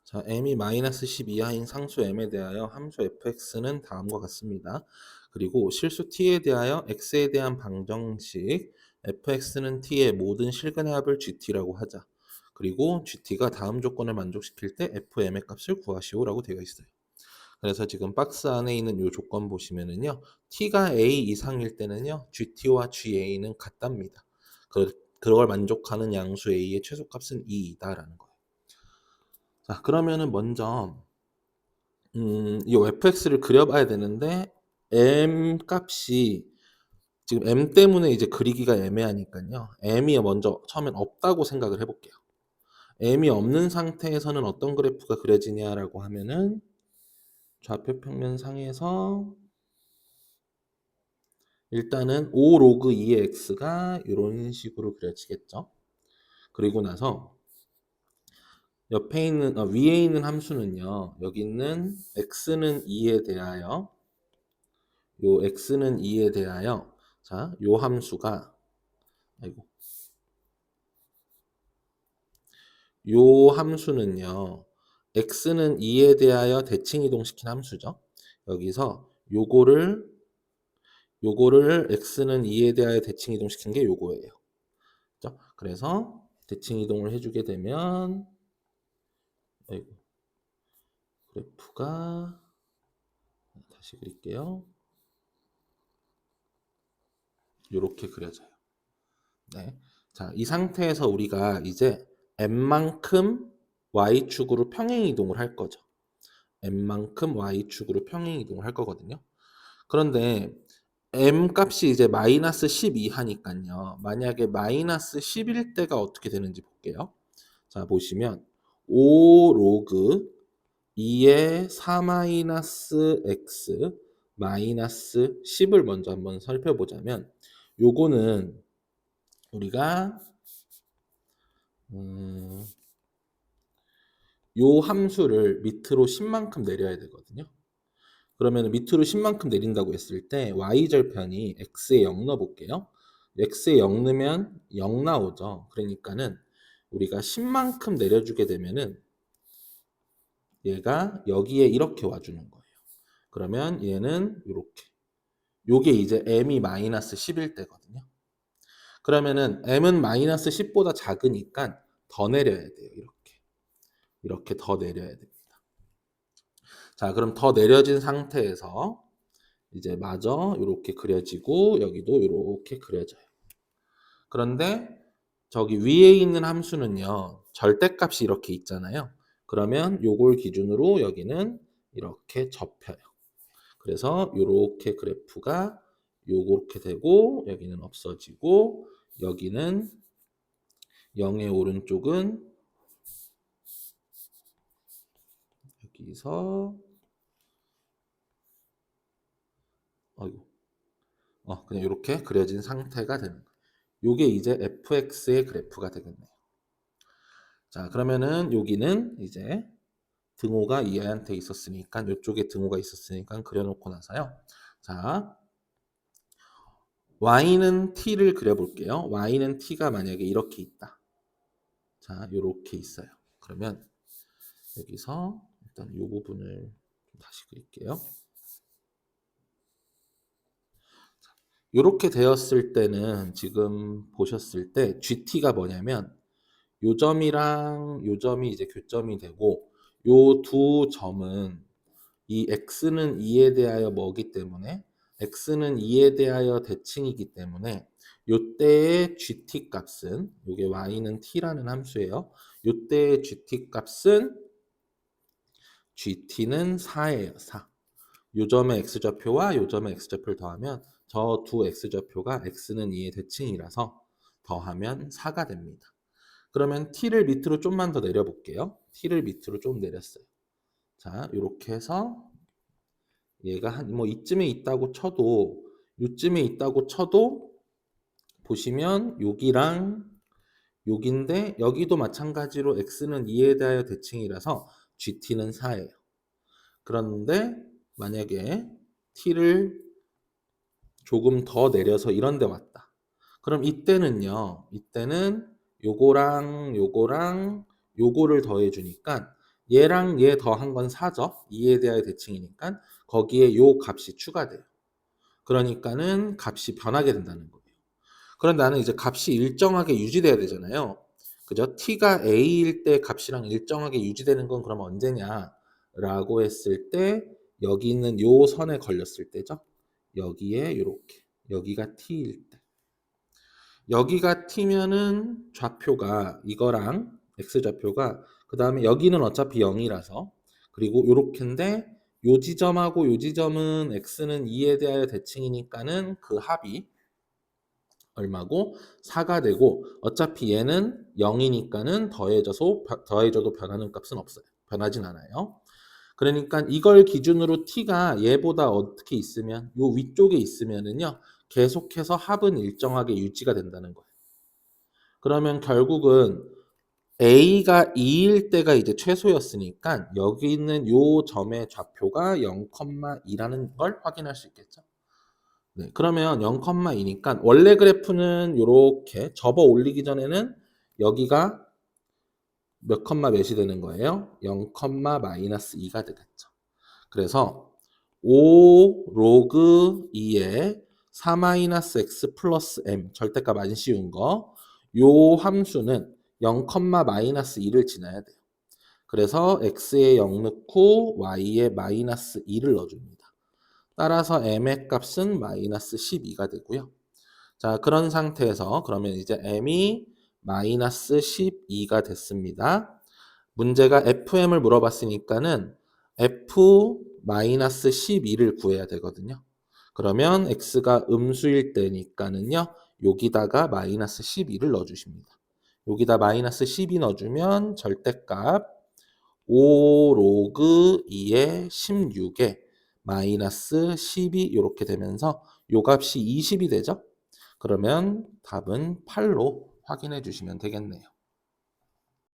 자, m이 마이너스 10 이하인 상수 m에 대하여 함수 fx는 다음과 같습니다. 그리고 실수 t에 대하여 x에 대한 방정식 fx는 t의 모든 실근의 합을 gt라고 하자. 그리고 gt가 다음 조건을 만족시킬 때 fm의 값을 구하시오라고 되어 있어요. 그래서 지금 박스 안에 있는 이 조건 보시면은요, t가 a 이상일 때는요, gt와 ga는 같답니다. 그걸 만족하는 양수 a의 최소값은 2이다라는 거예요. 자, 그러면은 먼저 이 fx를 그려봐야 되는데 m 값이 지금 m 때문에 이제 그리기가 애매하니까요. m이 먼저 처음엔 없다고 생각을 해볼게요. m이 없는 상태에서는 어떤 그래프가 그려지냐라고 하면은 좌표 평면 상에서 일단은 5 로그 2의 x가 이런 식으로 그려지겠죠. 그리고 나서 옆에 있는 위에 있는 함수는요. 여기 있는 x는 2에 대하여 요 x는 2에 대하여 자, 요 함수가 아이고. 요 함수는요. x는 2에 대하여 대칭 이동시킨 함수죠. 여기서 요거를 x는 2에 대하여 대칭 이동시킨 게 요거예요. 그죠? 그래서 대칭 이동을 해주게 되면 아이고. 그래프가 다시 그릴게요. 요렇게 그려져요. 네. 자, 이 상태에서 우리가 이제 m만큼 y축으로 평행 이동을 할 거죠. m만큼 y축으로 평행 이동을 할 거거든요. 그런데 m 값이 이제 마이너스 10 이하니까요. 만약에 마이너스 10일 때가 어떻게 되는지 볼게요. 자, 보시면 5 로그 2의 4 마이너스 x 마이너스 10을 먼저 한번 살펴보자면 요거는 우리가 요 함수를 밑으로 10만큼 내려야 되거든요. 그러면 밑으로 10만큼 내린다고 했을 때 y절편이 x에 0 넣어볼게요. x에 0 넣으면 0 나오죠. 그러니까는 우리가 10만큼 내려주게 되면은 얘가 여기에 이렇게 와주는 거예요. 그러면 얘는 이렇게. 요게 이제 m이 마이너스 10일 때거든요. 그러면은 m은 마이너스 10보다 작으니까 더 내려야 돼요. 이렇게 더 내려야 됩니다. 자, 그럼 더 내려진 상태에서 이제 마저 이렇게 그려지고 여기도 이렇게 그려져요. 그런데 저기 위에 있는 함수는요. 절대값이 이렇게 있잖아요. 그러면 요걸 기준으로 여기는 이렇게 접혀요. 그래서 이렇게 그래프가 요렇게 되고 여기는 없어지고 여기는 0의 오른쪽은 여기서 아이고 그냥 이렇게 그려진 상태가 되는 거예요. 요게 이제 fx의 그래프가 되겠네요. 자, 그러면은 여기는 이제 등호가 이한테 있었으니까 이쪽에 등호가 있었으니까 그려놓고 나서요. 자, y는 t를 그려볼게요. y는 t가 만약에 이렇게 있다. 자, 이렇게 있어요. 그러면 여기서 일단 이 부분을 다시 그릴게요. 이렇게 되었을 때는 지금 보셨을 때 GT가 뭐냐면 요 점이랑 요 점이 이제 교점이 되고 요 두 점은 이 x는 2에 대하여 뭐기 때문에 x는 2에 대하여 대칭이기 때문에 요때의 gt 값은 요게 y는 t라는 함수예요. 요때의 gt 값은 gt는 4예요. 4. 요 점의 x좌표와 요 점의 x좌표를 더하면 저 두 x좌표가 x는 2의 대칭이라서 더하면 4가 됩니다. 그러면 t를 밑으로 좀만 더 내려볼게요. t를 밑으로 좀 내렸어요. 자, 이렇게 해서 얘가 한 뭐 이쯤에 있다고 쳐도 요쯤에 있다고 쳐도 보시면 여기랑 여기인데 여기도 마찬가지로 x는 2에 대하여 대칭이라서 gt는 4예요. 그런데 만약에 t를 조금 더 내려서 이런 데 왔다. 그럼 이때는요. 이때는 요거랑 요거랑 요거를 더해 주니까 얘랑 얘 더한 건 4죠. 2에 대하여 대칭이니까 거기에 요 값이 추가돼요. 그러니까는 값이 변하게 된다는 거예요. 그럼 나는 이제 값이 일정하게 유지돼야 되잖아요. 그죠? t가 a일 때 값이랑 일정하게 유지되는 건 그럼 언제냐? 라고 했을 때 여기 있는 요 선에 걸렸을 때죠. 여기에 요렇게 여기가 t일 때 여기가 t면은 좌표가 이거랑 x좌표가 그 다음에 여기는 어차피 0이라서 그리고 요렇게인데 요 지점하고 요 지점은 x는 2에 대하여 대칭이니까는 그 합이 얼마고 4가 되고 어차피 얘는 0이니까는 더해져도 변하는 값은 없어요. 변하진 않아요. 그러니까 이걸 기준으로 t가 얘보다 어떻게 있으면 요 위쪽에 있으면은요. 계속해서 합은 일정하게 유지가 된다는 거예요. 그러면 결국은 a가 2일 때가 이제 최소였으니까 여기 있는 요 점의 좌표가 0,2라는 걸 확인할 수 있겠죠. 네, 그러면 0,2니까 원래 그래프는 요렇게 접어 올리기 전에는 여기가 몇 컴마 몇이 되는 거예요? 0, 마이너스 2가 되겠죠. 그래서 5 로그 2에 4 마이너스 x 플러스 m 절대값 안 씌운 거 요 함수는 0, 마이너스 2를 지나야 돼요. 그래서 x에 0 넣고 y에 마이너스 2를 넣어줍니다. 따라서 m의 값은 마이너스 12가 되고요. 자, 그런 상태에서 그러면 이제 m이 마이너스 12가 됐습니다. 문제가 fm을 물어봤으니까는 f 마이너스 12를 구해야 되거든요. 그러면 x가 음수일 때니까는요. 여기다가 마이너스 12를 넣어주십니다. 여기다 마이너스 12 넣어주면 절대값 5 로그 2에 16에 마이너스 12 이렇게 되면서 요 값이 20이 되죠. 그러면 답은 8로 확인해 주시면 되겠네요.